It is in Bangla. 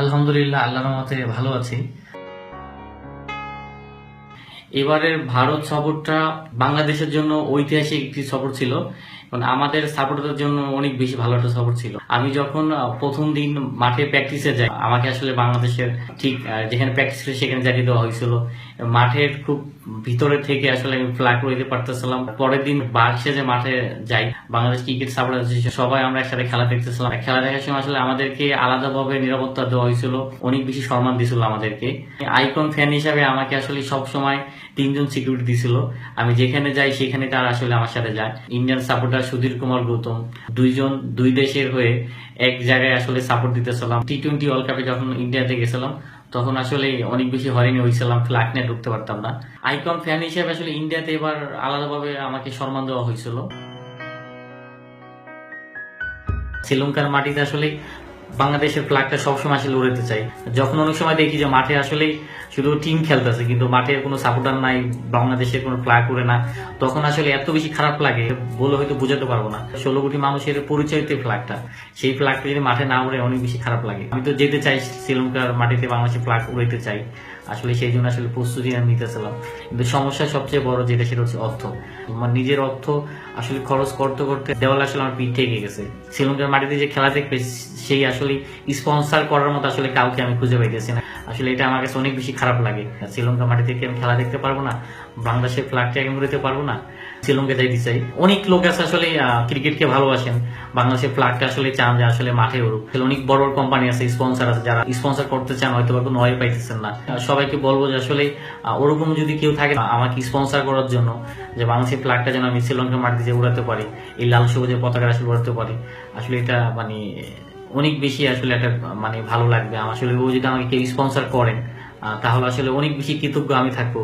আলহামদুলিল্লাহ, আল্লাহর রহমতে ভালো আছি। এবারের ভারত সফরটা বাংলাদেশের জন্য ঐতিহাসিক একটি সফর ছিল। কারণ আমাদের সাপোর্টারদের জন্য অনেক বেশি ভালো একটা সফর ছিল। আমি যখন প্রথম দিন মাঠে প্র্যাকটিসে যাই, আমাকে আসলে বাংলাদেশের ঠিক যেখানে প্র্যাকটিস ছিল সেখানে জানিয়ে দেওয়া হয়েছিল। মাঠের খুব ভিতরে থেকে আসলে আমি ফ্ল্যাগ উড়াইতে পারতেছিলাম। পরের দিন বার্ষে যে মাঠে যাই, বাংলাদেশ ক্রিকেট সাপোর্টার সবাই আমরা একসাথে খেলা দেখতেছিলাম। খেলা দেখার সময় আসলে আমাদেরকে আলাদাভাবে নিরাপত্তা দেওয়া হয়েছিল, অনেক বেশি সম্মান দিয়েছিল আমাদেরকে। আইকন ফ্যান হিসাবে আমাকে আসলে সব সময় 3 জন সিকিউরিটি দিছিল। আমি যেখানে যাই সেখানে তারা আসলে আমার সাথে যায়। ইন্ডিয়ান সাপোর্টার সুধীর কুমার গৌতম, দুই দেশের হয়ে এক জায়গায় আসলে সাপোর্ট দিতেছিলাম। T20 ওয়ার্ল্ড কাপে যখন ইন্ডিয়াতে গেছিলাম তখন আসলে অনেক বেশি হয়রানি হয়েছিলাম, ফ্ল্যাগ নিয়ে ঢুকতে পারতাম না। আইকন ফ্যান হিসেবে আসলে ইন্ডিয়াতে এবার আলাদাভাবে আমাকে সম্মান দেওয়া হয়েছিল। শ্রীলঙ্কার মাটিতে আসলে বাংলাদেশের ফ্ল্যাগটা সবসময় আসলে উড়াতে চাই। যখন অনেক সময় দেখি যে মাঠে আসলে শুধু টিম খেলতেছে কিন্তু মাঠে কোনো সাপোর্টার নাই, বাংলাদেশের কোনো ফ্ল্যাগ উড়ে না, তখন আসলে এত বেশি খারাপ লাগে বলে হয়তো বোঝাতে পারবো না। 16 কোটি মানুষের পরিচয়িত ফ্ল্যাগটা, সেই ফ্ল্যাগটা যদি মাঠে না উড়ে অনেক বেশি খারাপ লাগে। আমি তো যেতে চাই শ্রীলঙ্কার মাটিতে, বাংলাদেশের ফ্ল্যাগ উড়াইতে চাই। আসলে সেই জন্য আসলে প্রস্তুতি আমি নিতেছিলাম। কিন্তু সমস্যা সবচেয়ে বড় যেটা, সেটা হচ্ছে অর্থ। আমার নিজের অর্থ আসলে খরচ করতে করতে দেওয়াল আসলে আমার পিঠ থেকে গেছে। শ্রীলঙ্কার মাটিতে যে খেলা দেখবে সেই আসলে স্পন্সর করার মতো আসলে কাউকে আমি খুঁজে পাইতেছি না। আসলে এটা আমার কাছে অনেক বেশি খারাপ লাগে। শ্রীলঙ্কা মাটি থেকে আমি খেলা দেখতে পারবো না, বাংলাদেশের ফ্ল্যাগটা আমি উড়াতে পারবো না, শ্রীলঙ্কা যাইতে চাই। অনেক লোক আছে আসলে ক্রিকেটকে ভালোবাসেন, বাংলাদেশের ফ্ল্যাগটা আসলে চান যে আসলে মাঠে উড়ুক। অনেক বড় বড় কোম্পানি আছে, স্পন্সর আছে, যারা স্পন্সর করতে চান হয়তো বা কোনো ওয়ে পাইতেছেন না। সবাইকে বলবো যে আসলে ওরকম যদি কেউ থাকে আমাকে স্পন্সর করার জন্য, যে বাংলাদেশের ফ্ল্যাগটা যেন আমি শ্রীলঙ্কার মাটিতে উড়াতে পারি, এই লাল সবুজের পতাকা আসলে উড়াতে পারি। আসলে এটা মানে অনেক বেশি আসলে একটা মানে ভালো লাগবে। আসলে ও যদি আমাকে কেউ স্পন্সর করেন তাহলে আসলে অনেক বেশি কৃতজ্ঞ আমি থাকবো।